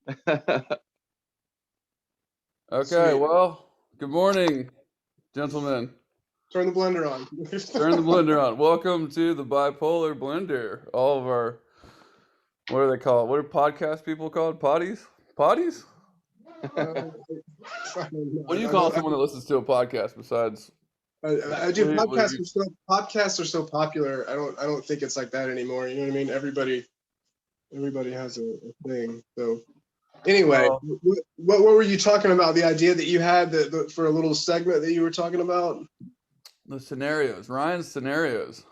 Okay, Sweet. well, good morning, gentlemen. Turn the blender on. Turn the blender on. Welcome to the Bipolar Blender. All of our, what do they call it? What are podcast people called? Potties? Potties? I don't What do you know. call someone that listens to a podcast besides? I do. What do you? Podcasts are so popular. I don't think it's like that anymore. You know what I mean? Everybody has a thing. So anyway, Well, what were you talking about? The idea that you had for a little segment that you were talking about. the scenarios, Ryan's scenarios.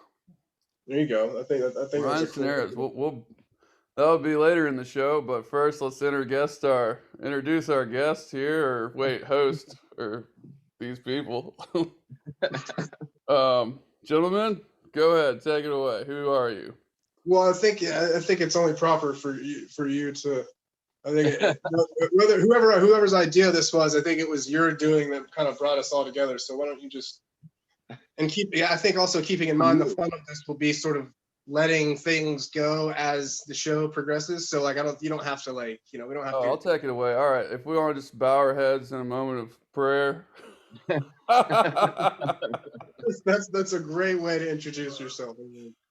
There you go. I think that's a Ryan's cool scenarios. idea. That'll be later in the show, but first let's introduce our guest here, or wait, host, or these people. Gentlemen, go ahead, take it away. Who are you? Well, I think it's only proper for you to. I think whether whoever's idea this was, I think it was your doing that kind of brought us all together. So why don't you just I think also keeping in mind the fun of this will be sort of letting things go as the show progresses. So like you don't have to we don't have Oh, to. I'll take it away. All right, if we want to just bow our heads in a moment of prayer. That's a great way to introduce yourself.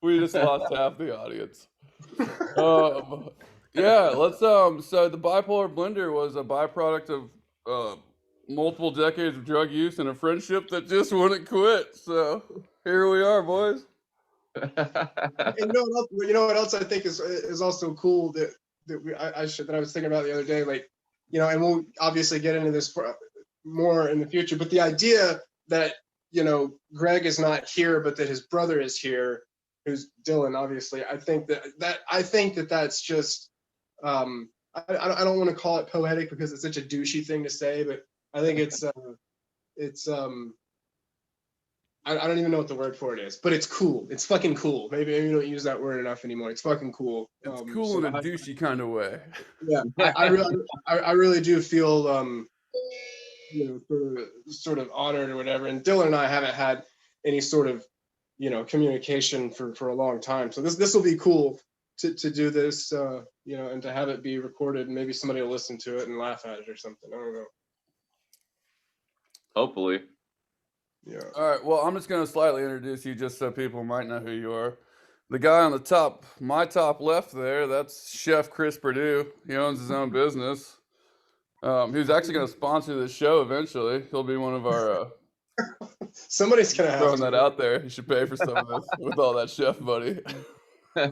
We just lost half the audience. Yeah, let's so the bipolar blender was a byproduct of multiple decades of drug use and a friendship that just wouldn't quit. So here we are, boys. And you know what else I think is also cool that I was thinking about the other day, and we'll obviously get into this more in the future, but the idea that Greg is not here, but that his brother is here, who's Dylan, obviously. I think that's just I don't want to call it poetic because it's such a douchey thing to say, but I think it's I don't even know what the word for it is, but it's cool. It's fucking cool. Maybe we don't use that word enough anymore. It's fucking cool. It's cool in a douchey kind of way. Yeah, I really do feel sort of honored or whatever. And Dylan and I haven't had any sort of communication for a long time. So this will be cool to do this, and to have it be recorded, and maybe somebody will listen to it and laugh at it or something. I don't know. Hopefully. Yeah. All right. Well, I'm just going to slightly introduce you just so people might know who you are. The guy on the top, my top left there, that's Chef Chris Perdue. He owns his own business. He's actually going to sponsor this show eventually. He'll be one of our. Somebody's gonna have throwing to. that out there. You should pay for some of this with all that chef money. Yeah,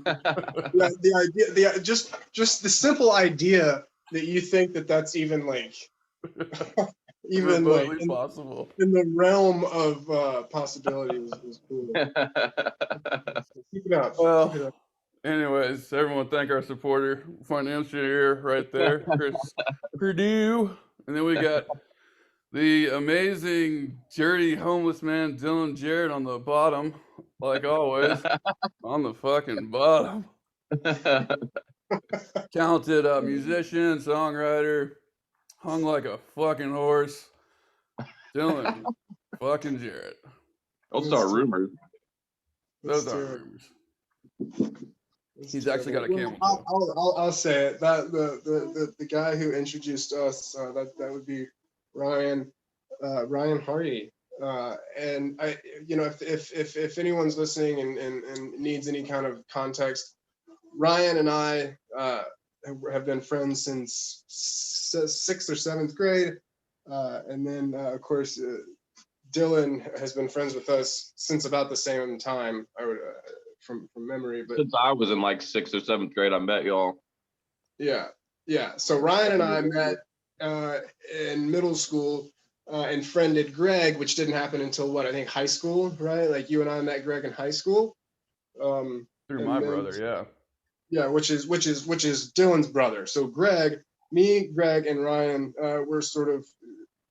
the idea, just the simple idea that you think that's even remotely possible in the realm of possibilities is cool. So keep it up. Well, anyways, everyone thank our supporter, financier right there, Chris Perdue. And then we got the amazing, dirty, homeless man, Dylan Jarrett on the bottom, like always, on the fucking bottom. Talented musician, songwriter, hung like a fucking horse. Dylan fucking Jarrett. Those are rumors. Those aren't rumors. He's actually got a camel toe. I'll say it. That the guy who introduced us, that would be Ryan Hardy. And I, if anyone's listening and needs any kind of context, Ryan and I have been friends since 6th or 7th grade, and then of course Dylan has been friends with us since about the same time. I would from memory, but since I was in like 6th or 7th grade, I met y'all. Yeah. So Ryan and I met in middle school and friended Greg, which didn't happen until I think high school, right? Like you and I met Greg in high school. Through my brother, yeah. Yeah, which is Dylan's brother. So Greg, and Ryan were sort of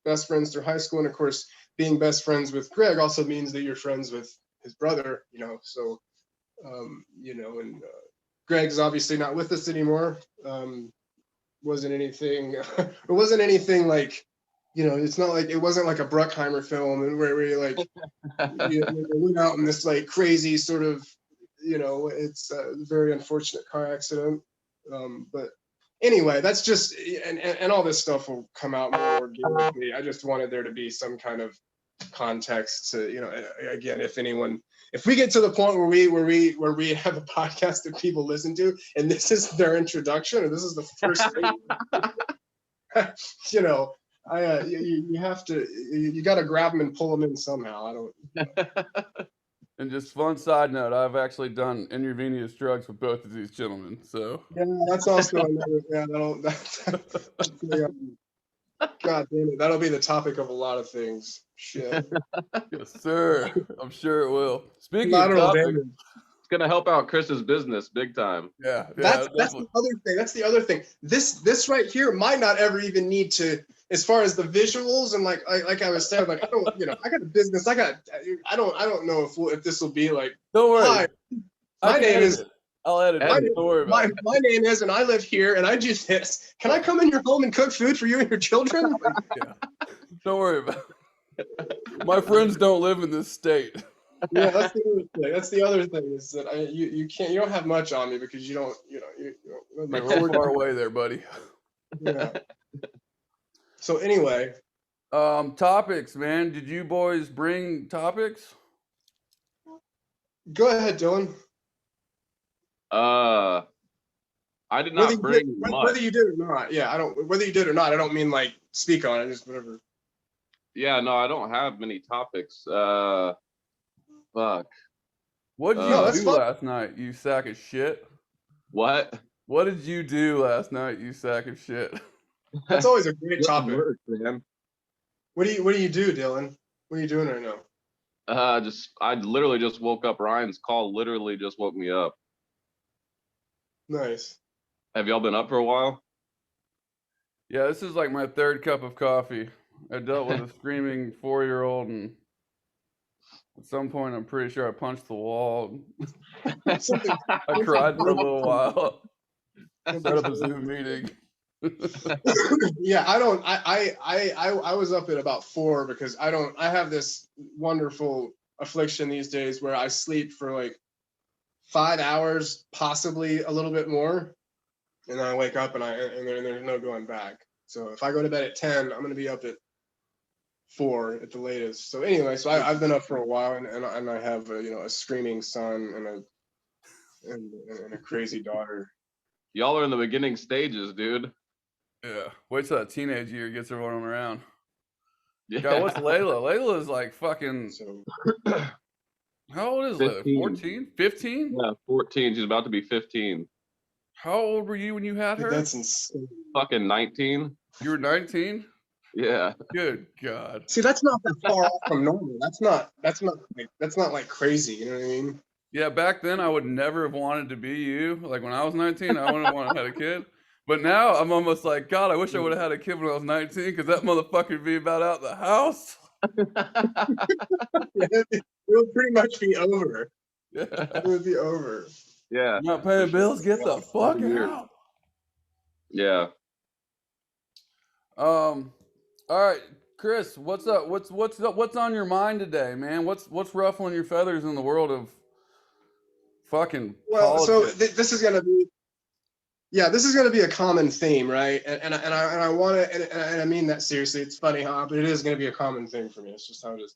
best friends through high school, and of course, being best friends with Greg also means that you're friends with his brother, So, and Greg's obviously not with us anymore. Wasn't anything. It wasn't anything like, it's not like it wasn't like a Bruckheimer film and where we went out in this like crazy sort of, it's a very unfortunate car accident. But anyway, that's just and all this stuff will come out more organically. I just wanted there to be some kind of context to, again, if we get to the point where we have a podcast that people listen to and this is their introduction or this is the first thing, you have to, you got to grab them and pull them in somehow. I don't. And just fun side note, I've actually done intravenous drugs with both of these gentlemen. So yeah, that's also another. Yeah, God damn it, that'll be the topic of a lot of things. Shit. yes, sir. I'm sure it will. Speaking of Collateral topic, damage. It's gonna help out Chris's business big time. yeah, That's the other thing. That's the other thing. This right here might not ever even need to, as far as the visuals and like I was saying, like I don't, I got a business. I don't know if this will be like. Don't worry. Hi, my name is. I'll edit it. Don't worry about it. My name is, and I live here, and I do this. Can I come in your home and cook food for you and your children? Yeah. Don't worry about it. My friends don't live in this state. Yeah, that's the other thing. That's the other thing is that you don't have much on me because you don't We're far away there, buddy. Yeah. So anyway, topics, man. Did you boys bring topics? Go ahead, Dylan. I did not bring much. Whether you did or not. Yeah, I don't. Whether you did or not, I don't mean like speak on it. Just whatever. Yeah, no, I don't have many topics. Fuck. What did you do last night, you sack of shit? What? What did you do last night, you sack of shit? That's always a great topic. Work, man. What do you do, Dylan? What are you doing right now? I literally just woke up. Ryan's call literally just woke me up. Nice. Have y'all been up for a while? Yeah, this is like my third cup of coffee. I dealt with a screaming 4-year-old, and at some point, I'm pretty sure I punched the wall. I cried for a little while. Set up a Zoom meeting. Yeah, I was up at about 4 because I have this wonderful affliction these days where I sleep for like 5 hours, possibly a little bit more, and then I wake up and there's no going back. So if I go to bed at 10, I'm going to be up at 4 at the latest. So anyway, so I've been up for a while, and I have a screaming son and a crazy daughter. Y'all are in the beginning stages, dude. Yeah. Wait till that teenage year gets her running around. Yeah. God, what's Layla? Layla is like fucking. So How old is Layla? 14? 15? Yeah, 14. She's about to be 15. How old were you when you had her? that's insane. Fucking 19. You were 19? Yeah. Good God. See, that's not that far off from normal. That's not like crazy. You know what I mean? Yeah, back then I would never have wanted to be you. Like when I was 19, I wouldn't have wanted to have a kid. But now I'm almost like, God, I wish I would have had a kid when I was 19 because that motherfucker would be about out the house. It would pretty much be over. Yeah. It would be over. Yeah. You're not paying bills? Get the fuck out. Yeah. All right, Chris, what's up? What's on your mind today, man? What's ruffling your feathers in the world of fucking politics? So this is gonna be a common theme, right? And I want to, and I mean that seriously. It's funny, huh? But it is gonna be a common thing for me. It's just how it is.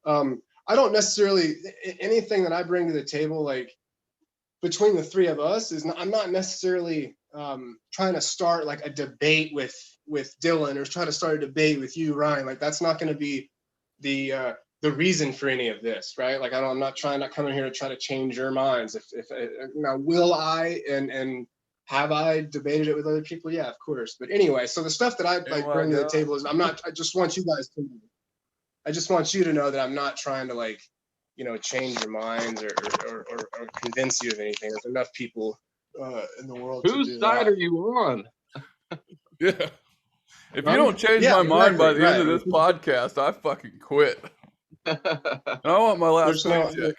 I don't necessarily, anything that I bring to the table, like between the three of us, I'm not necessarily trying to start like a debate with Dylan or try to start a debate with you, Ryan. Like that's not going to be the reason for any of this, right? Like I'm not coming here to try to change your minds. If now will I and have I debated it with other people? Yeah, of course. But anyway, so the stuff that I like bring to the table is I just want you guys to. I just want you to know that I'm not trying to like, change your minds or convince you of anything. There's enough people in the world. Whose side are you on? Yeah. If you don't change my mind by the end of this podcast, I fucking quit. And I want my last paycheck.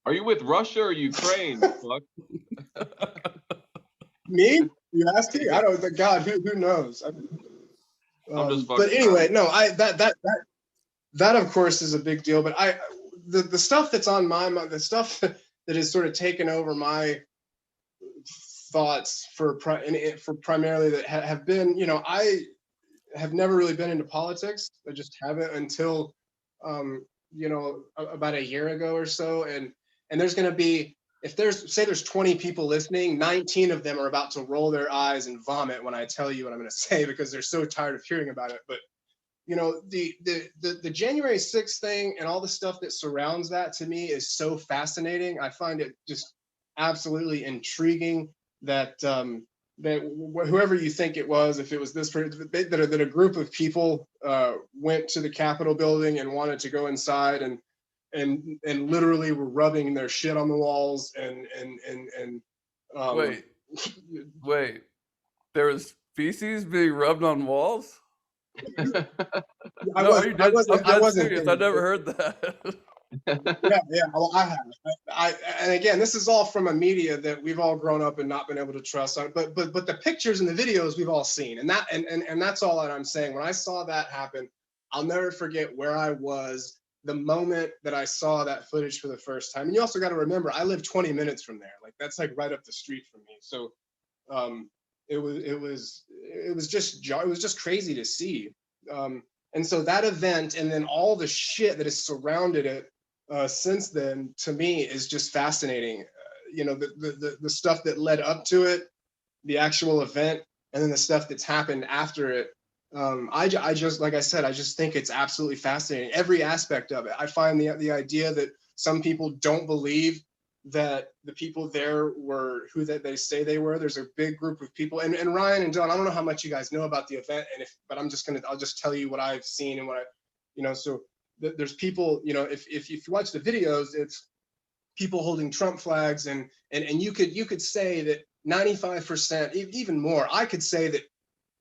Are you with Russia or Ukraine? Fuck. Me? You asking? I don't. God, who knows? But anyway, no. That of course is a big deal. But the stuff that's on my mind, the stuff that has sort of taken over my thoughts for primarily that have been, I have never really been into politics. I just haven't until, about a year ago or so. And there's going to be, if there's 20 people listening, 19 of them are about to roll their eyes and vomit when I tell you what I'm going to say, because they're so tired of hearing about it. But the January 6th thing and all the stuff that surrounds that, to me, is so fascinating. I find it just absolutely intriguing that whoever you think it was, if it was this person, that a group of people went to the Capitol building and wanted to go inside and literally were rubbing their shit on the walls and wait, there was feces being rubbed on walls? I wasn't serious. I never heard that. Yeah. Well, I have. And again, this is all from a media that we've all grown up and not been able to trust. But the pictures and the videos we've all seen, and that's all that I'm saying. When I saw that happen, I'll never forget where I was the moment that I saw that footage for the first time. And you also got to remember, I live 20 minutes from there. Like, that's like right up the street from me. So it was just crazy to see. And so that event, and then all the shit that has surrounded it since then, to me, is just fascinating. The stuff that led up to it, the actual event, and then the stuff that's happened after it. I just, like I said, I just think it's absolutely fascinating, every aspect of it. I find the idea that some people don't believe that the people there were who that they say they were. There's a big group of people, and Ryan and John, I don't know how much you guys know about the event, but I'll just tell you what I've seen and what so there's people, if you watch the videos, it's people holding Trump flags, and you could say that 95%, even more, I could say that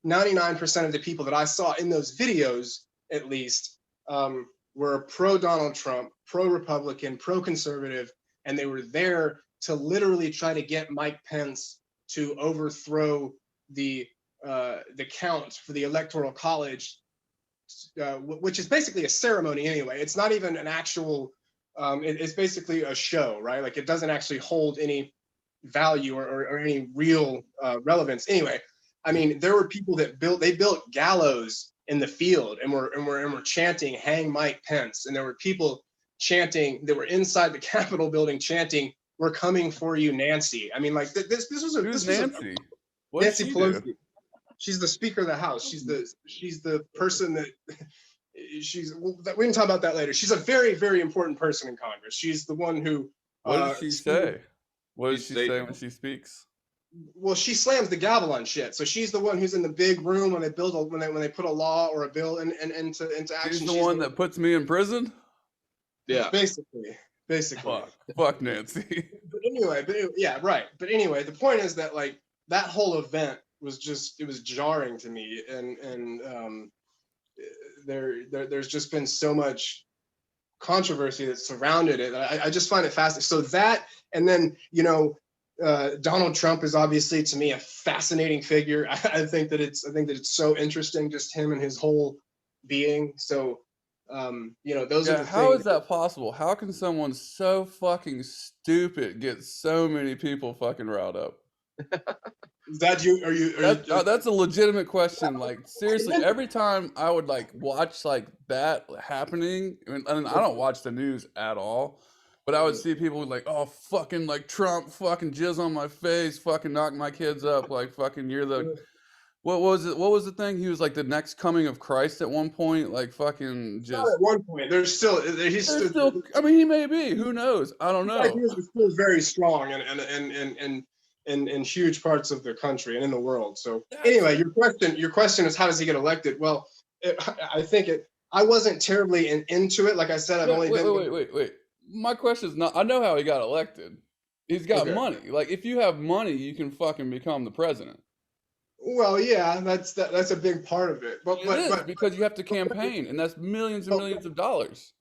99% of the people that I saw in those videos, at least, were pro Donald Trump, pro Republican, pro conservative, and they were there to literally try to get Mike Pence to overthrow the count for the Electoral College, which is basically a ceremony anyway. It's not even an actual. It's basically a show, right? Like, it doesn't actually hold any value or any real relevance. Anyway, I mean, there were people that built gallows in the field and were chanting "Hang Mike Pence," and there were people chanting that were inside the Capitol building chanting, "We're coming for you, Nancy." I mean, like, this was a Who's this was Nancy? a, Nancy Pelosi. Do? She's the Speaker of the House. She's the person that we can talk about that later. She's a very, very important person in Congress. She's the one who. What does she say? What does she say when she speaks? Well, she slams the gavel on shit. So she's the one who's in the big room when they when they put a law or a bill into action. She's the one that puts me in prison. Yeah, basically. Fuck Nancy. But anyway, yeah, right. But anyway, the point is that, like, that whole event was just, it was jarring to me, and there's just been so much controversy that surrounded it. I just find it fascinating. So that, and then Donald Trump is obviously, to me, a fascinating figure. I think that it's so interesting, just him and his whole being. So those are the how things. Is that possible? How can someone so fucking stupid get so many people fucking riled up? Is that you? That's a legitimate question. Like, seriously, every time I would watch that happening, and I don't watch the news at all, but I would see people oh, fucking, Trump, fucking jizz on my face, fucking knock my kids up, fucking you're the. What was it? What was the thing? He was the next coming of Christ at one point, fucking just. Not at one point, he's still. I mean, he may be. Who knows? I don't know. He's still very strong in huge parts of the country and in the world. So anyway, your question is, how does he get elected? Well, I wasn't terribly into it. Like I said, I've only been. Wait. My question is not. I know how he got elected. He's got money. If you have money, you can fucking become the president. Well, yeah, that's a big part of it. But because you have to campaign, and that's millions and millions of dollars.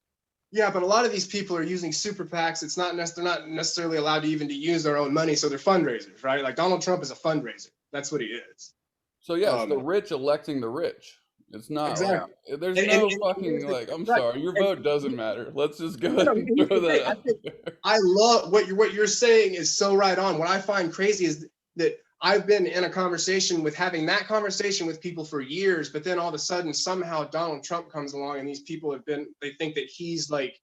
Yeah, but a lot of these people are using super PACs. They're not necessarily allowed to use their own money, so they're fundraisers, right? Like, Donald Trump is a fundraiser. That's what he is. So yeah, it's the rich electing the rich. It's not exactly. There's no fucking I'm sorry, your vote doesn't matter. Let's just go ahead and throw that out there. I love what you're saying is so right on. What I find crazy is that I've been in a conversation with, having that conversation with people for years, but then all of a sudden somehow Donald Trump comes along and these people they think that he's like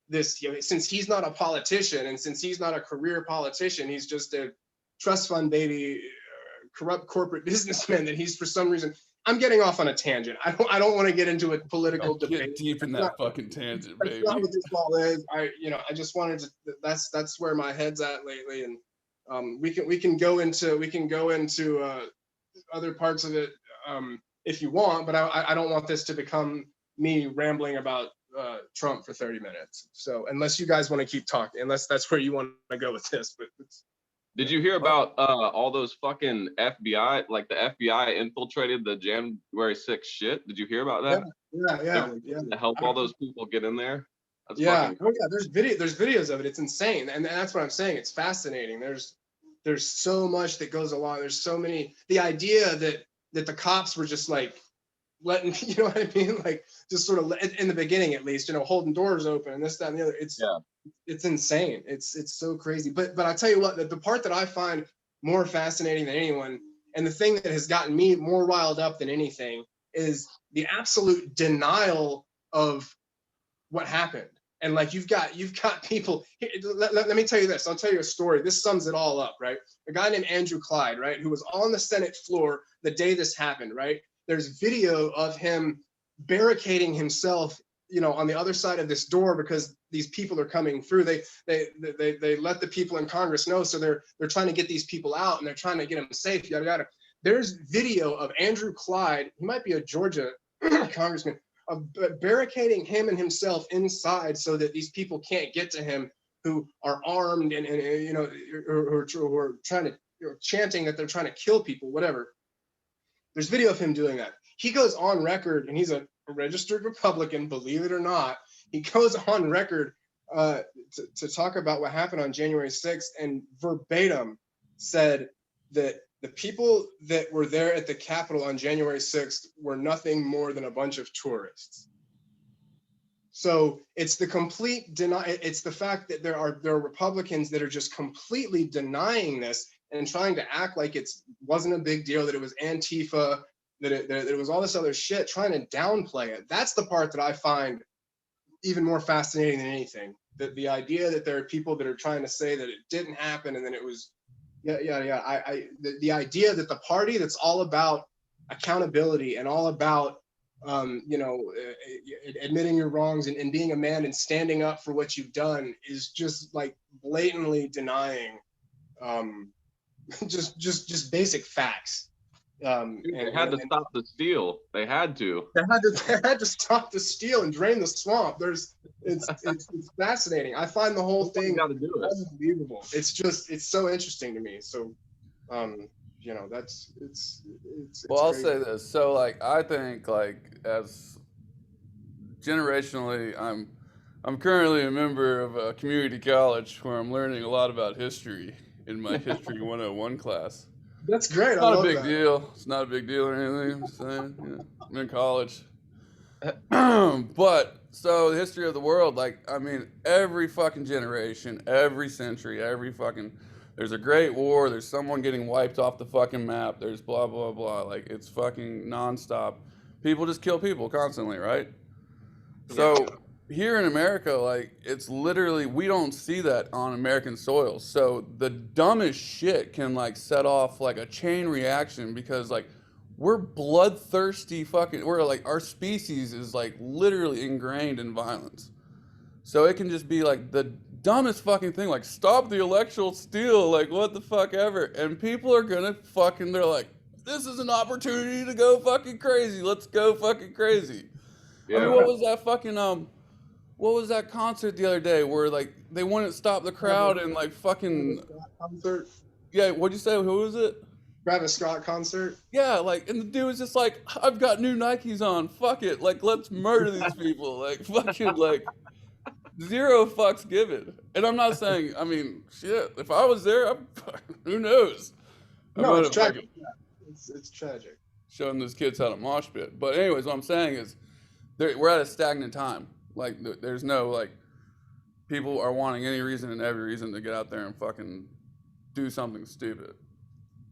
this, since he's not a politician and since he's not a career politician, he's just a trust fund baby, corrupt corporate businessman, that he's, for some reason, I'm getting off on a tangent. I don't want to get into a political debate. Get deep in that fucking tangent, baby. That's not what this all is. I just wanted to. That's where my head's at lately, and we can go into other parts of it if you want, but I don't want this to become me rambling about Trump for 30 minutes. So unless you guys want to keep talking, unless that's where you want to go with this, but. Did you hear about all those fucking FBI, like the FBI infiltrated the January 6th shit? Did you hear about that? Yeah. To help all those people get in there? That's yeah. Oh yeah, there's videos of it. It's insane. And that's what I'm saying. It's fascinating. There's so much that goes along. There's so many, the idea that the cops were just like letting, you know what I mean? Like just sort of in the beginning, at least, holding doors open and this, that, and the other. It's insane. It's so crazy. But I tell you what, the part that I find more fascinating than anyone, and the thing that has gotten me more riled up than anything, is the absolute denial of what happened. And like you've got people. Let me tell you this. I'll tell you a story. This sums it all up, right? A guy named Andrew Clyde, right, who was on the Senate floor the day this happened, right? There's video of him barricading himself, on the other side of this door because these people are coming through. They let the people in Congress know, so they're trying to get these people out and they're trying to get them safe. Yada yada. There's video of Andrew Clyde. He might be a Georgia congressman, barricading him and himself inside so that these people can't get to him, who are armed and who are trying to, chanting that they're trying to kill people, whatever. There's video of him doing that. He goes on record, and he's a registered Republican, believe it or not. He goes on record to talk about what happened on January 6th, and verbatim said that the people that were there at the Capitol on January 6th were nothing more than a bunch of tourists. So it's the complete it's the fact that there are Republicans that are just completely denying this and trying to act like it wasn't a big deal, that it was Antifa, that it was all this other shit, trying to downplay it. That's the part that I find even more fascinating than anything. That the idea that there are people that are trying to say that it didn't happen and then it was, the idea that the party that's all about accountability and all about, admitting your wrongs and being a man and standing up for what you've done is just like blatantly denying just basic facts. They had to stop the steal. They had to. They had to stop the steal and drain the swamp. It's fascinating. I find the whole thing unbelievable. It's so interesting to me. So, it's well, I'll crazy. say this. So, like, I think, like, as generationally, I'm currently a member of a community college where I'm learning a lot about history in my History 101 class. That's great. It's not a big deal. It's not a big deal or anything. I'm just saying, I'm in college. But so the history of the world, like, I mean, every fucking generation, every century, there's a great war, there's someone getting wiped off the fucking map, there's blah, blah, blah. Like, it's fucking nonstop. People just kill people constantly, right? So here in America, like, it's literally, we don't see that on American soil. So the dumbest shit can, like, set off, like, a chain reaction because, like, we're bloodthirsty we're, like, our species is, like, literally ingrained in violence. So it can just be, like, the dumbest fucking thing, like, stop the electoral steal, like, what the fuck ever. And people are gonna they're like, this is an opportunity to go fucking crazy. Let's go fucking crazy. Yeah. I mean, what was that concert the other day where, like, they wouldn't stop the crowd and, like, fucking concert? Yeah, what'd you say? Who was it? Travis Scott concert? Yeah, like, and the dude was just like, I've got new Nikes on, fuck it, like, let's murder these people, like, fucking, like, zero fucks given. And I'm not saying, I mean, shit, if I was there, who knows? No, it's tragic. It's tragic. Showing those kids how to mosh pit. But anyways, what I'm saying is, we're at a stagnant time. Like, there's no, like, people are wanting any reason and every reason to get out there and fucking do something stupid.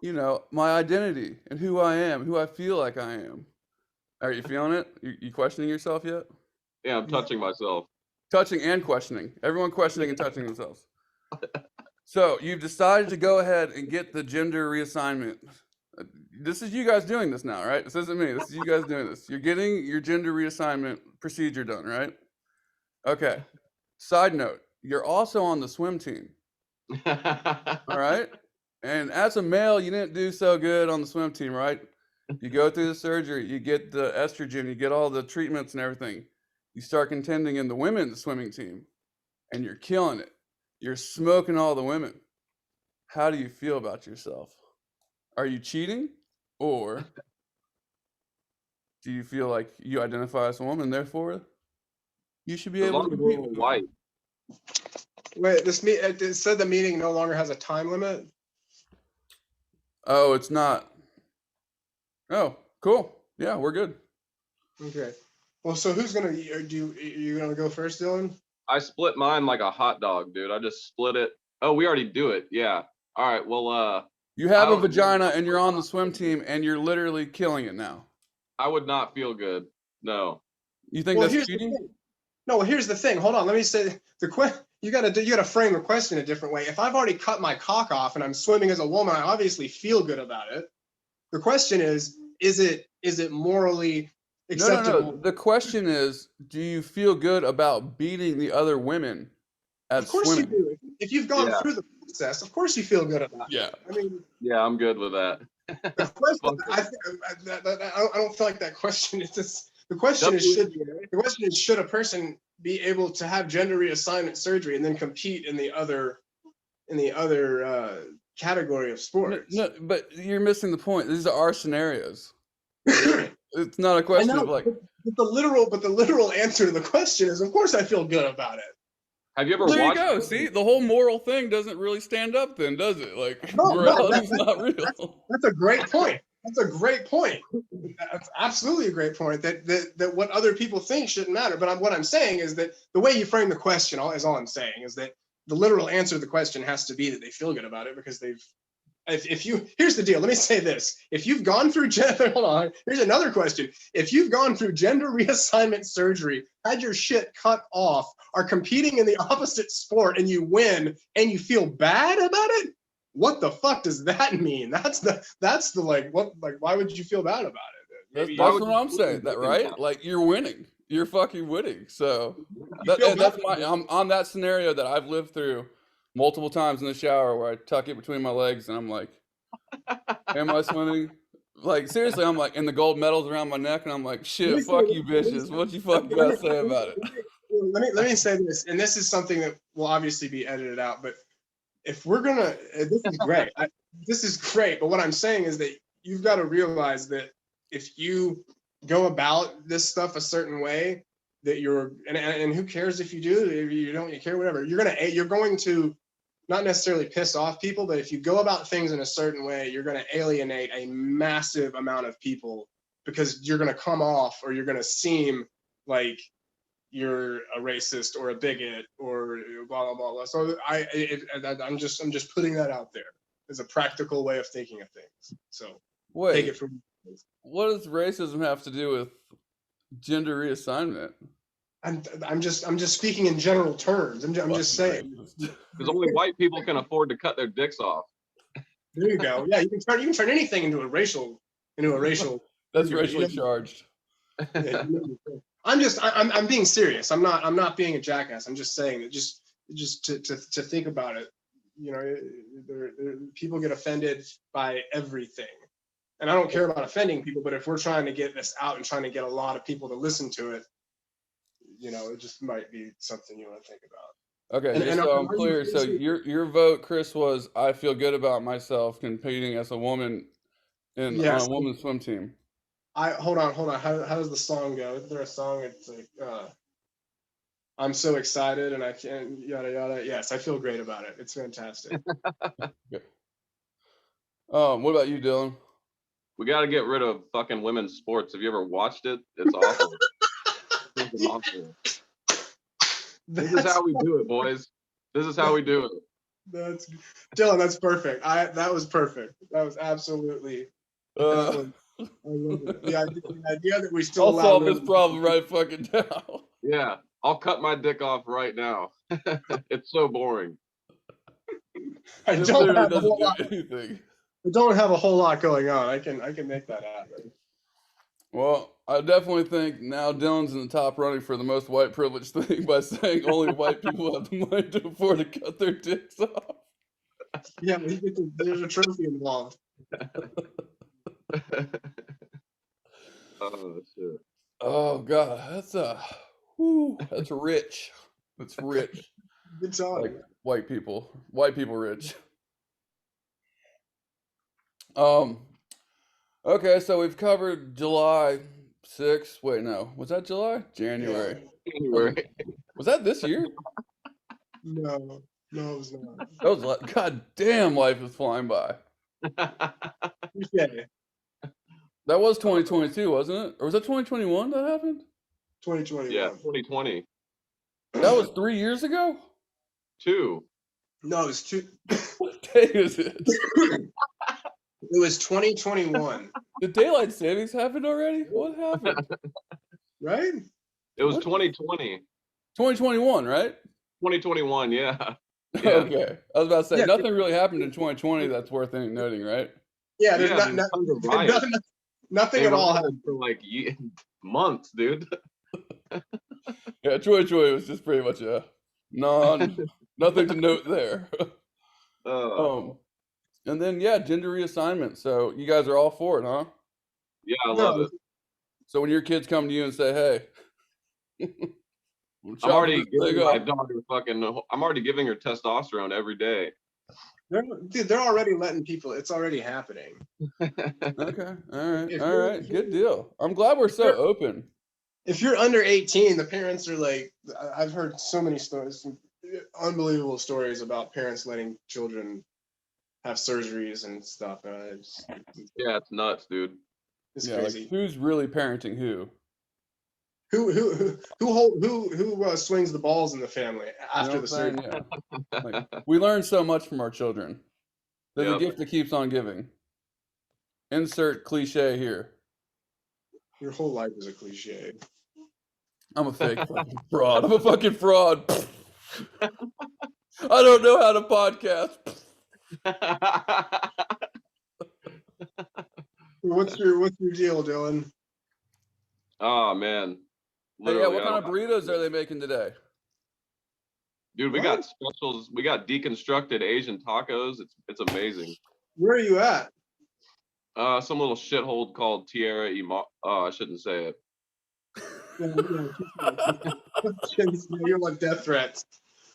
you know, my identity and who I am, who I feel like I am. Are you feeling it? You questioning yourself yet? Yeah, I'm Yeah. touching myself. Touching and questioning. Everyone questioning and touching themselves. So you've decided to go ahead and get the gender reassignment. This is you guys doing this now, right? This isn't me. This is you guys doing this. You're getting your gender reassignment procedure done, right? Okay. Side note, you're also on the swim team. All right. And as a male, you didn't do so good on the swim team, right? You go through the surgery, you get the estrogen, you get all the treatments and everything. You start contending in the women's swimming team, and you're killing it. You're smoking all the women. How do you feel about yourself? Are you cheating, or do you feel like you identify as a woman, therefore you should be As able long to as we're compete all with women? white. Wait, it said the meeting no longer has a time limit. Oh, it's not. Oh, cool. Yeah, we're good. Okay. Well, so who's gonna you gonna go first, Dylan? I split mine like a hot dog, dude. I just split it. Oh, we already do it. Yeah. All right. Well, You I have a don't. vagina and you're on the swim team and you're literally killing it now. I would not feel good. No. You think Well, that's here's the cheating? thing. No, well, here's the thing. Hold on. Let me say you gotta frame the question a different way. If I've already cut my cock off and I'm swimming as a woman, I obviously feel good about it. The question is it morally No, no, no. acceptable? The question is, do you feel good about beating the other women at Of course you swimming? do. If you've gone Yeah. through the process, of course you feel good about Yeah. it. I mean, Yeah, I'm good with that. the question, Fuck it. I don't feel like that question is just, the question is WNBA. should a person be able to have gender reassignment surgery and then compete in the other category of No, sports? no, but you're missing the point. These are our scenarios. I It's not a question know, of like, but the literal answer to the question is, of course, I feel good about it. Have you ever well, there you watched? go. See, the whole moral thing doesn't really stand up then, does it? Like, No, morality's not real. that's a great point. That's a great point. That's absolutely a great point. That what other people think shouldn't matter. But what I'm saying is that the way you frame the question is all I'm saying is that the literal answer to the question has to be that they feel good about it because they've. If you here's the deal. Let me say this: if you've gone through hold on. Here's another question: if you've gone through gender reassignment surgery, had your shit cut off, are competing in the opposite sport, and you win, and you feel bad about it, what the fuck does that mean? That's the like what like why would you feel bad about it? That's, Maybe Why that's would what you I'm split saying. your That dick in right? half? Like you're winning. You're fucking winning. So you feel bad. that's my. I'm on that scenario that I've lived through multiple times in the shower where I tuck it between my legs and I'm like, am I swimming? Like seriously, I'm like, and the gold medals around my neck, and I'm like, Let me shit, say, fuck you, bitches. What you fucking got to say about it? let me say this, and this is something that will obviously be edited out, but if we're gonna, this is great. This is great, but what I'm saying is that you've got to realize that if you go about this stuff a certain way, that you're, and who cares if you do, if you don't, you care, whatever. You're going to not necessarily piss off people, but if you go about things in a certain way, you're going to alienate a massive amount of people because you're going to come off or you're going to seem like you're a racist or a bigot or blah blah blah. So I'm just putting that out there as a practical way of thinking of things. So take it Wait, from. what does racism have to do with gender reassignment? I'm just speaking in general terms. I'm just Fucking saying. racist. Because only white people can afford to cut their dicks off. There you go. Yeah, you can turn anything into a racial That's figure. racially charged. Yeah, I'm being serious. I'm not being a jackass. I'm just saying that just to think about it. You know, people get offended by everything, and I don't care about offending people. But if we're trying to get this out and trying to get a lot of people to listen to it, you know, it just might be something you want to think about. Okay, just And so I'm are you clear, so your vote, Chris, was I feel good about myself competing as a woman on a yes. women's swim team. Hold on. How does the song go? Is there a song? It's like I'm so excited and I can't yada yada. Yes, I feel great about it. It's fantastic. Okay. What about you, Dylan? We got to get rid of fucking women's sports. Have you ever watched it? It's awful. It's awful. This is how we do it, boys. This is how we do it. That's Dylan. That's perfect. That was perfect. That was absolutely. That was. I love it. The idea that we still I'll allow solve this women- problem right fucking now. Yeah, I'll cut my dick off right now. It's so boring. I It don't literally have a doesn't whole do lot. anything. I don't have a whole lot going on. I can make that happen. Well, I definitely think now Dylan's in the top running for the most white privilege thing by saying only white people have the money to afford to cut their dicks off. Yeah, there's a trophy involved. Oh shit. Oh god, that's rich. That's rich. Good talk. Like white people rich. Okay, so we've covered July 6th. Wait, no, was that July? January. Anyway, Was that this year? No, it was not. That was like, god damn, life is flying by. Okay, That was 2022, wasn't it? Or was that 2021 that happened? 2021. yeah, 2020. That was 3 years ago? No, it was What day is it? It was 2021, Did daylight savings happen already? What happened? right? It was What? 2020. 2021, right? 2021, yeah. Yeah. Okay. I was about to say, Yeah. nothing really happened in 2020 that's worth any noting, right? Yeah, there's Yeah, not, there's tons of riots. nothing They at all rioted happened. for like months, dude. Yeah, Troy was just pretty much a nothing to note there. And then yeah, gender reassignment. So you guys are all for it, huh? Yeah, I love it. So when your kids come to you and say, "Hey," I'm already chop this thing giving my up. daughter I'm already giving her testosterone every day. They're already letting people. It's already happening. Okay, all right, If all you're- right, good deal. I'm glad we're so open. If you're under 18, the parents are like. I've heard so many stories, some unbelievable stories about parents letting children have surgeries and stuff. Yeah, it's nuts, dude. It's Yeah, crazy. like who's really parenting who? Who swings the balls in the family after You know the what I'm surgery? saying? Yeah. Like, we learn so much from our children. They're the Yep. gift that keeps on giving. Insert cliche here. Your whole life is a cliche. I'm a fake fucking fraud. I'm a fucking fraud. I don't know how to podcast. What's your deal, Dylan? Oh man. Hey, yeah, Literally, what I kind of don't- burritos are they making today? Dude, we What? got specials. We got deconstructed Asian tacos. It's amazing. Where are you at? Some little shithole called Tierra Ima. Oh, I shouldn't say it. You want death threats?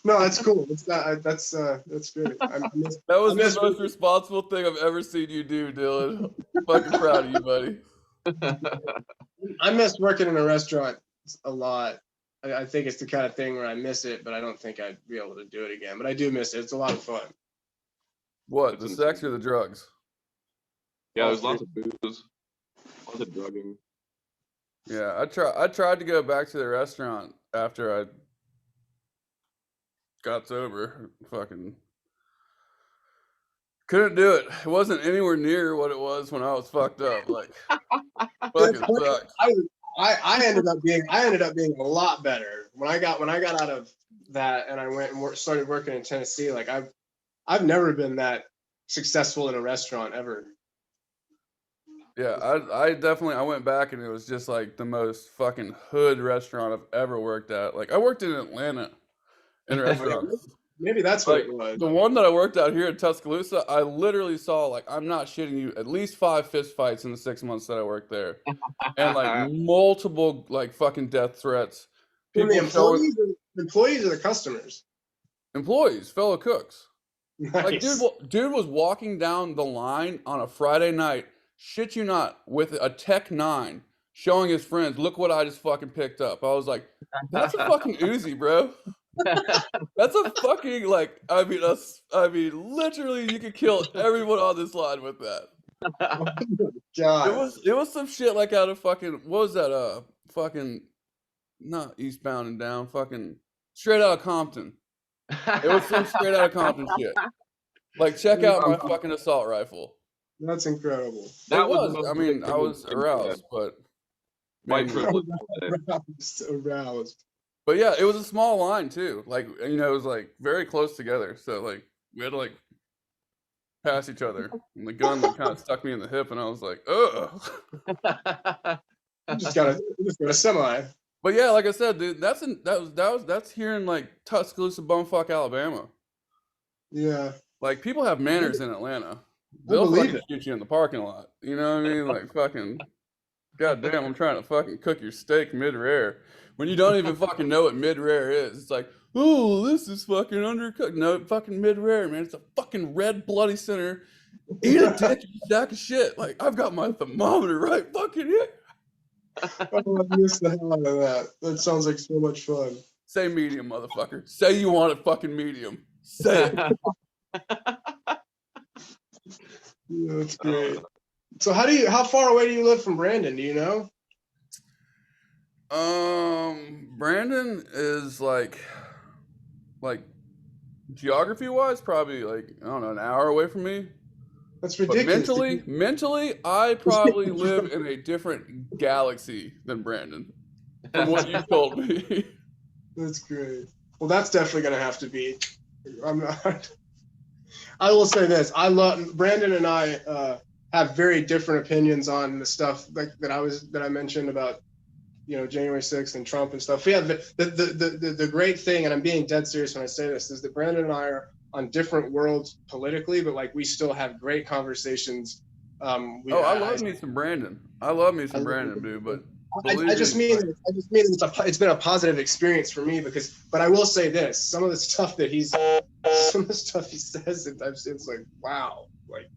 No, that's cool. It's not. That's good. That was the most responsible thing I've ever seen you do, Dylan. I'm fucking proud of you, buddy. I miss working in a restaurant a lot. I think it's the kind of thing where I miss it, but I don't think I'd be able to do it again. But I do miss it. It's a lot of fun. What, It's the insane. sex or the drugs? Yeah, there's lots of booze, lots of drugging. Yeah, I tried to go back to the restaurant after I got sober. Fucking couldn't do it. It wasn't anywhere near what it was when I was fucked up. Like fucking sucked. I ended up being a lot better when I got out of that and I went and started working in Tennessee. Like I've never been that successful in a restaurant ever. Yeah, I went back and it was just like the most fucking hood restaurant I've ever worked at. Like I worked in Atlanta in restaurants. Maybe that's what Like it was. the one that I worked out here in Tuscaloosa, I literally saw, like, I'm not shitting you, at least 5 fist fights in the 6 months that I worked there, and like multiple like fucking death threats. From the People employees or the customers? employees, fellow cooks. Like Nice. dude was walking down the line on a Friday night, shit you not, with a Tech 9, showing his friends, look what I just fucking picked up. I was like, that's a fucking Uzi, bro. That's a fucking, like, I mean, literally, you could kill everyone on this line with that. God. It was some shit like out of fucking, what was that? Fucking not Eastbound and Down, fucking straight out of Compton. It was some straight out of Compton shit. Like, check out my fucking assault rifle. That's incredible. That It was the was. most I mean, I was thing aroused, but white mainly. privilege. Aroused. But yeah, it was a small line too. Like, you know, it was like very close together. So like we had to like pass each other. And the gun like kind of stuck me in the hip, and I was like, ugh. You just got a semi. But yeah, like I said, dude, that's here in like Tuscaloosa, bumfuck, Alabama. Yeah. Like, people have manners in Atlanta. I They'll believe fucking it. shoot you in the parking lot. You know what I mean? Like, fucking, goddamn, I'm trying to fucking cook your steak mid-rare. When you don't even fucking know what mid-rare is. It's like, oh, this is fucking undercooked. No, fucking mid-rare, man. It's a fucking red bloody center. Eat a dick, you sack of shit. Like, I've got my thermometer right fucking here. Oh, I missed the hell out of that. That sounds like so much fun. Say medium, motherfucker. Say you want it fucking medium. Say it. Yeah, that's great. So how far away do you live from Brandon? Do you know? Brandon is like geography wise, probably like, I don't know, an hour away from me. That's But ridiculous. mentally, I probably live in a different galaxy than Brandon, from what you told me. That's great. Well, that's definitely gonna have to be. I'm not. I will say this: I love Brandon and I have very different opinions on the stuff like that I mentioned about, you know, January 6th and Trump and stuff. We have the great thing, and I'm being dead serious when I say this, is that Brandon and I are on different worlds politically, but like we still have great conversations. I love me some Brandon. I love me some Brandon, dude. But I just mean it's been a positive experience for me but I will say this: some of the stuff he says, it's like, wow, like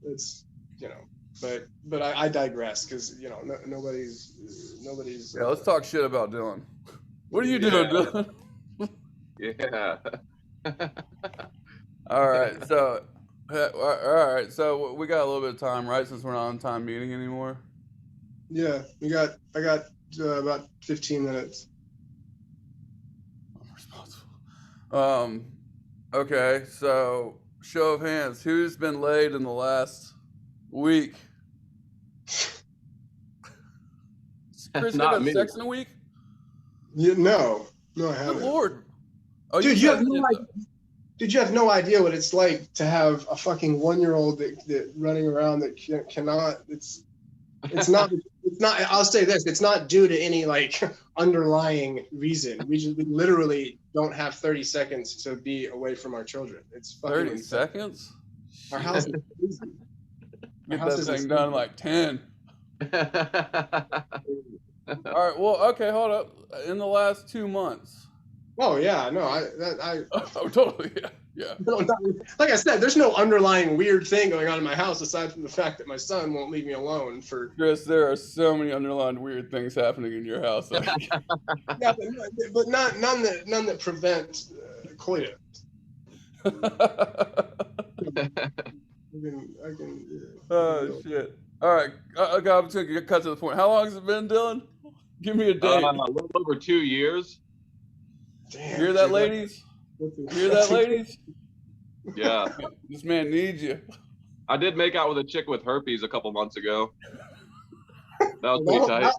it's, you know, but I digress, because, you know, nobody's. yeah, let's talk shit about Dylan. What are you doing, Dylan? Yeah. All right, so we got a little bit of time, right? Since we're not on time meeting anymore. Yeah, I got about 15 minutes. I'm responsible. Okay, so show of hands, who's been laid in the last week? Chris, you Not had me. sex in a week? No, I Good haven't. Lord. Oh, Dude, you have no idea what it's like to have a fucking 1-year-old that running around that cannot. It's not. I'll say this: it's not due to any like underlying reason. We literally don't have 30 seconds to be away from our children. It's fucking 30 insane. seconds? Our house is crazy. Get that thing done in like 10. All right, well, okay, hold up. In the last 2 months. Oh yeah, no, Oh, totally, yeah. Like I said, there's no underlying weird thing going on in my house aside from the fact that my son won't leave me alone for. Chris, there are so many underlying weird things happening in your house. Yeah, but none that prevent coitus. I can. Oh shit! All right, I'm gonna cut to the point. How long has it been, Dylan? Give me a date. A little over 2 years. Damn, Hear that, ladies? Hear that, ladies? Yeah. This man needs you. I did make out with a chick with herpes a couple months ago. That was pretty tight.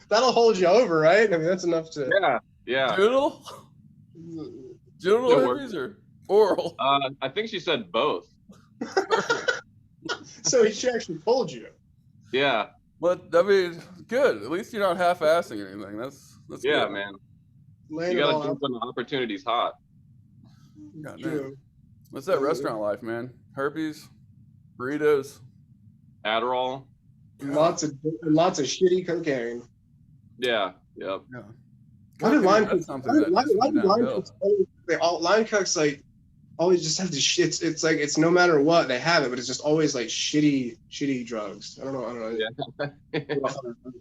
That'll hold you over, right? I mean, that's enough to. Yeah. Doodle herpes or oral? I think she said both. So she actually told you. Yeah. Well, I mean, good. At least you're not half-assing anything. That's yeah, good. man. Laying You gotta do when the opportunity's hot. True. What's that restaurant life, man? Herpes, burritos, Adderall. Lots of shitty cocaine. Yeah. Yep. Yeah. Why do line cooks? Line cooks like always just have to shit. It's like it's no matter what they have it, but it's just always like shitty drugs. I don't know. Yeah.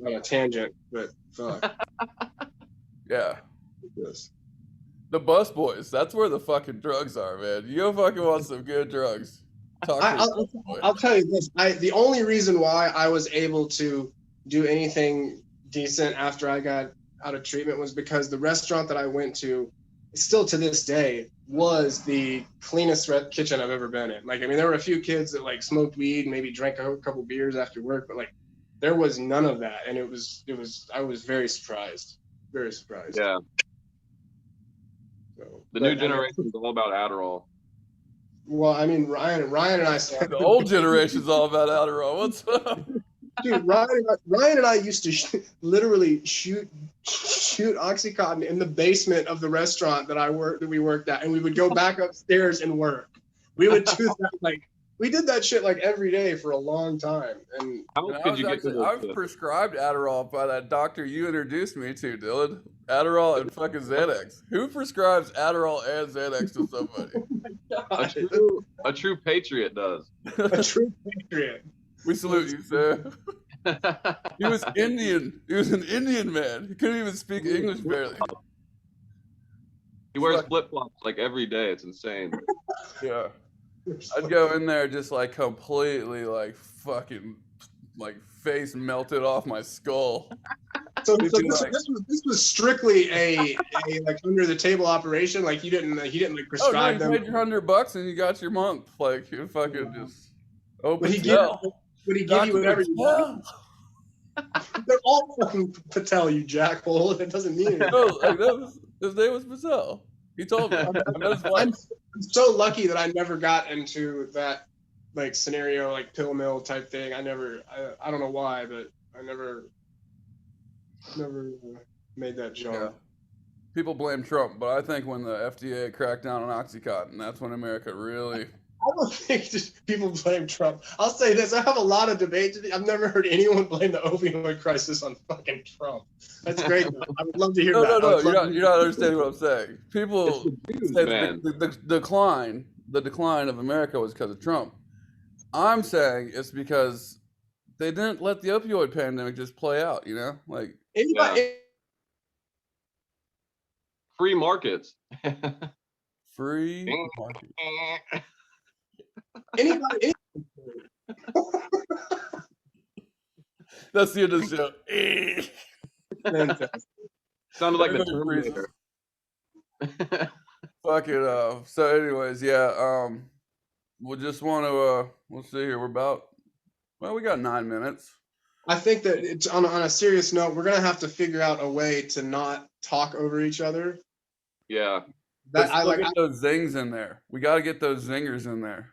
On a tangent, but fuck. Yeah. Yes. The bus boys. That's where the fucking drugs are, man. You fucking want some good drugs. I'll tell you this. The only reason why I was able to do anything decent after I got out of treatment was because the restaurant that I went to still to this day was the cleanest kitchen I've ever been in. Like, I mean, there were a few kids that like smoked weed and maybe drank a couple beers after work, but like there was none of that. And it was, I was very surprised. Very surprised. Yeah. So, The but, new generation is all about Adderall. Well, I mean, Ryan and I spent The old generation's all about Adderall. What's up? dude, Ryan and I used to literally shoot Oxycontin in the basement of the restaurant that we worked at, and we would go back upstairs and work. We would do that we did that shit like every day for a long time. And How And could you get to I this? was prescribed Adderall by that doctor you introduced me to, Dylan. Adderall and fucking Xanax. Who prescribes Adderall and Xanax to somebody? A true patriot does. a true patriot. We salute you, sir. He was Indian. He was an Indian man. He couldn't even speak English barely. He wears flip flops like every day. It's insane. Yeah. I'd go in there just like completely like fucking like face melted off my skull. So this was strictly a like under the table operation. Like he didn't like Oh no, prescribe you them. paid your $100 and you got your month. Like you fucking just open Would he give you whatever you want? They're all fucking Patel, you jackhole. That doesn't mean anything. No, like his name was Patel. He told me. I'm so lucky that I never got into that like scenario, like pill mill type thing. I don't know why, but I never made that jump. Yeah. People blame Trump, but I think when the FDA cracked down on Oxycontin, that's when America really. I don't think just people blame Trump. I'll say this: I have a lot of debates. I've never heard anyone blame the opioid crisis on fucking Trump. That's great. I would love to hear that. No, you're not understanding what I'm saying. People say the decline of America was because of Trump. I'm saying it's because they didn't let the opioid pandemic just play out. You know, like anybody. Free markets. Free market. Anybody. That's the end of the show. Sounded like the Terminator. Fuck it. So, anyways, yeah. We just want to. Let's see here. We got 9 minutes. I think that it's on a serious note. We're gonna have to figure out a way to not talk over each other. Yeah. That I like those zings in there. We got to get those zingers in there.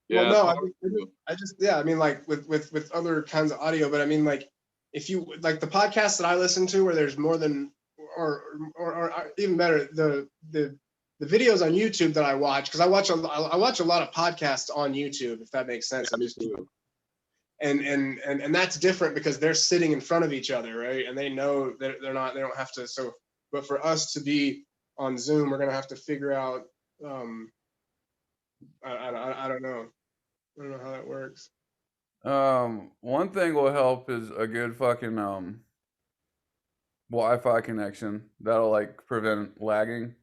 Yeah. Well, no, I mean, like with other kinds of audio, but I mean, like if you like the podcasts that I listen to, where there's more than, or even better, the videos on YouTube that I watch, because I watch a lot of podcasts on YouTube, if that makes sense. And that's different because they're sitting in front of each other, right? And they know that they don't have to. So, but for us to be on Zoom, we're gonna have to figure out. I don't know. I don't know how that works. One thing will help is a good fucking Wi-Fi connection. That'll like prevent lagging.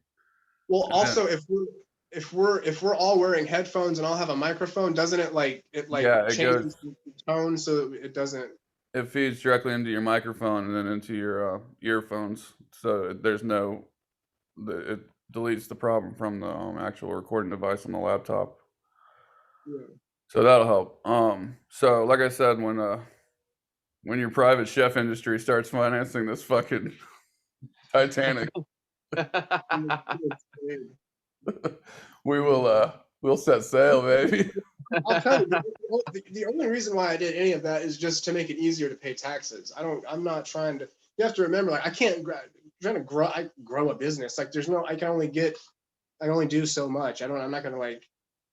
Well, also if we're all wearing headphones and all have a microphone, doesn't it changes the tone so it doesn't? It feeds directly into your microphone and then into your earphones, so it deletes the problem from the actual recording device on the laptop. Yeah. So that'll help. So like I said, when your private chef industry starts financing this fucking Titanic, we'll set sail, baby. I'll tell you, the only reason why I did any of that is just to make it easier to pay taxes. I'm not trying to. You have to remember, like I grow a business. Like I can only do so much. I'm not gonna like.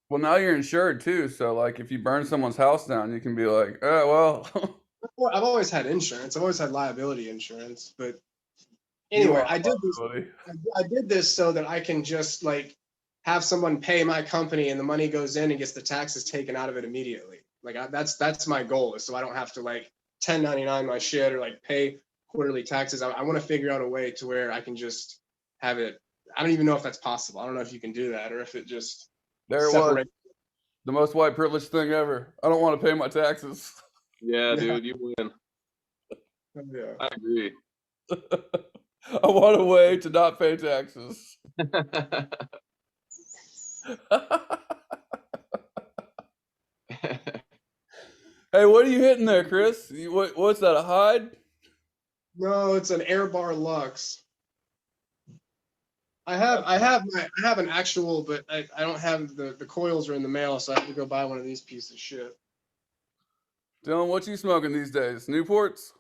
Well, now you're insured too, so like if you burn someone's house down, you can be like, oh well. I've always had insurance. I've always had liability insurance, but anyway, I did this so that I can just like have someone pay my company and the money goes in and gets the taxes taken out of it immediately. Like that's my goal, is so I don't have to like 1099 my shit or like pay quarterly taxes. I want to figure out a way to where I can just have it. I don't even know if that's possible. I don't know if you can do that or if it just. There it was. The most white privilege thing ever. I don't want to pay my taxes. Yeah, dude, you win. Yeah. I agree. I want a way to not pay taxes. Hey, what are you hitting there, Chris? What's that? A hide? No, it's an Air Bar Lux. I have an actual, but I don't have the coils are in the mail, so I have to go buy one of these pieces of shit. Dylan, what you smoking these days? Newports?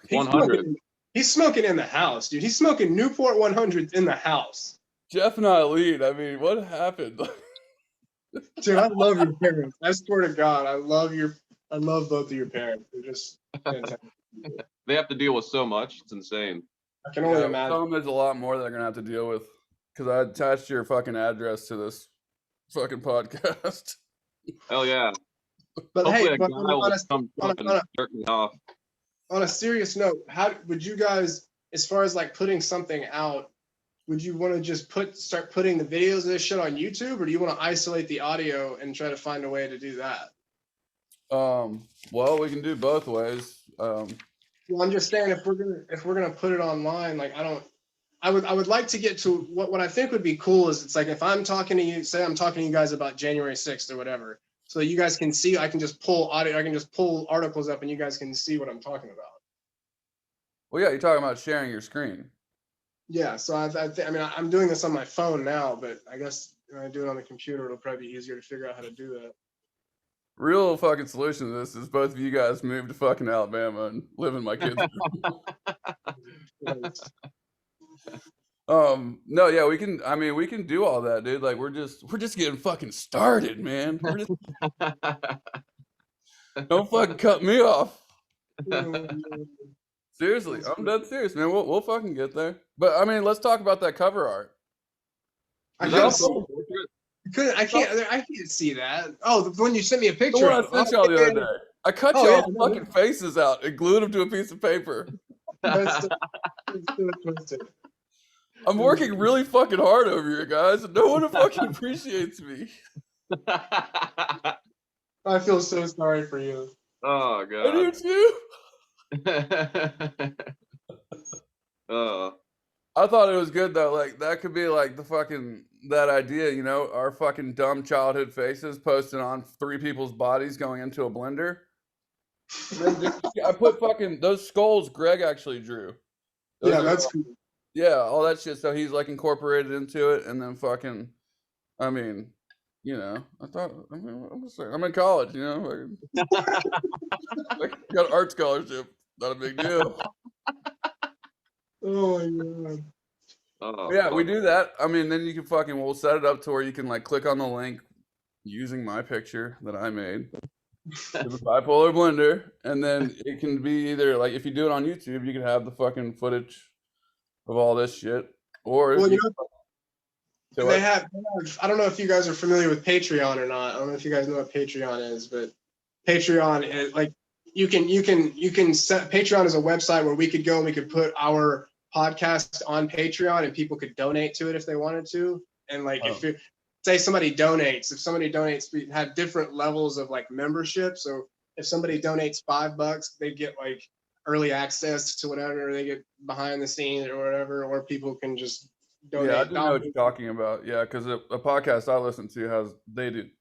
100. He's smoking in the house, dude. He's smoking Newport 100s in the house. Jeff and I lead. I mean, what happened? Dude, I love your parents. I swear to God, I love both of your parents. They're just fantastic. They have to deal with so much. It's insane. I can only Yeah, imagine. tell them there's a lot more they're gonna have to deal with because I attached your fucking address to this fucking podcast. Hell yeah. But Hopefully hey, a but guy will come up and jerk me off. on a serious note, how would you guys, as far as like putting something out, would you want to just start putting the videos of this shit on YouTube, or do you want to isolate the audio and try to find a way to do that? Well, we can do both ways. Well, I'm just saying if we're gonna put it online, like I would like to get to what I think would be cool is it's like if I'm talking to you, say I'm talking to you guys about January 6th or whatever, so you guys can see, I can just pull audio, I can just pull articles up and you guys can see what I'm talking about. Well, yeah, you're talking about sharing your screen. Yeah, so I mean, I'm doing this on my phone now, but I guess when I do it on the computer, it'll probably be easier to figure out how to do that. Real fucking solution to this is both of you guys move to fucking Alabama and live in my kids' room. No, yeah, we can. I mean, we can do all that, dude. Like, we're just getting fucking started, man. Don't fucking cut me off. Seriously, I'm dead serious, man. We'll fucking get there. But I mean, let's talk about that cover art. I can't see that. Oh, the one you sent me a picture The one of. I sent y'all the other day. I cut y'all's fucking yeah. faces out and glued them to a piece of paper. That's I'm working really fucking hard over here, guys, and no one fucking appreciates me. I feel so sorry for you. Oh I do god. I thought it was good though. Like that could be like the fucking that idea, you know, our fucking dumb childhood faces posted on 3 people's bodies going into a blender. I put fucking those skulls Greg actually drew. Yeah, that's cool. Yeah, all that shit. So he's like incorporated into it, and then fucking, I mean, you know, I'm in college, you know, like, got an art scholarship, not a big deal. Oh my god. Oh, yeah, we do that. I mean, then you can we'll set it up to where you can like click on the link using my picture that I made to the Bipolar blender, and then it can be either like if you do it on YouTube, you can have the fucking footage of all this shit, or if they have. I don't know if you guys are familiar with Patreon or not. I don't know if you guys know what Patreon is, but Patreon is like you can set Patreon as a website where we could go and we could put our podcast on Patreon and people could donate to it if they wanted to. And like if you say somebody donates, we have different levels of like membership. So if somebody donates $5, they get like early access to whatever, they get behind the scenes or whatever, or people can just donate. Yeah, I do know what you're talking about. Yeah, because a podcast I listen to they do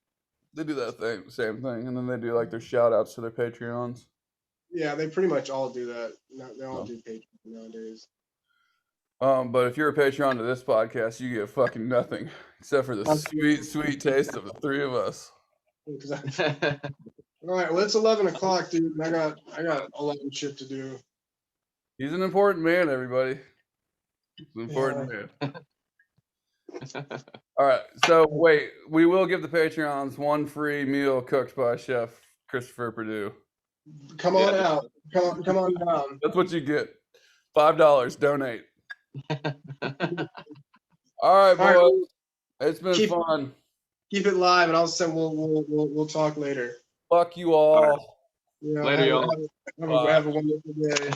that same thing, and then they do like their shout outs to their Patreons. Yeah, they pretty much all do that. They all do Patreon nowadays. But if you're a Patreon to this podcast, you get fucking nothing except for the sweet taste of the 3 of us. Exactly. All right, well, it's 11 o'clock, dude. And I got a lot of shit to do. He's an important man, everybody. He's an important man. All right, so wait, we will give the Patreons 1 free meal cooked by Chef Christopher Purdue. Come on out. Come on down. That's what you get. $5. Donate. All right, boys. It's been fun. Keep it live, and I'll send. We'll talk later. Fuck you all. Later, y'all. Have a wonderful day.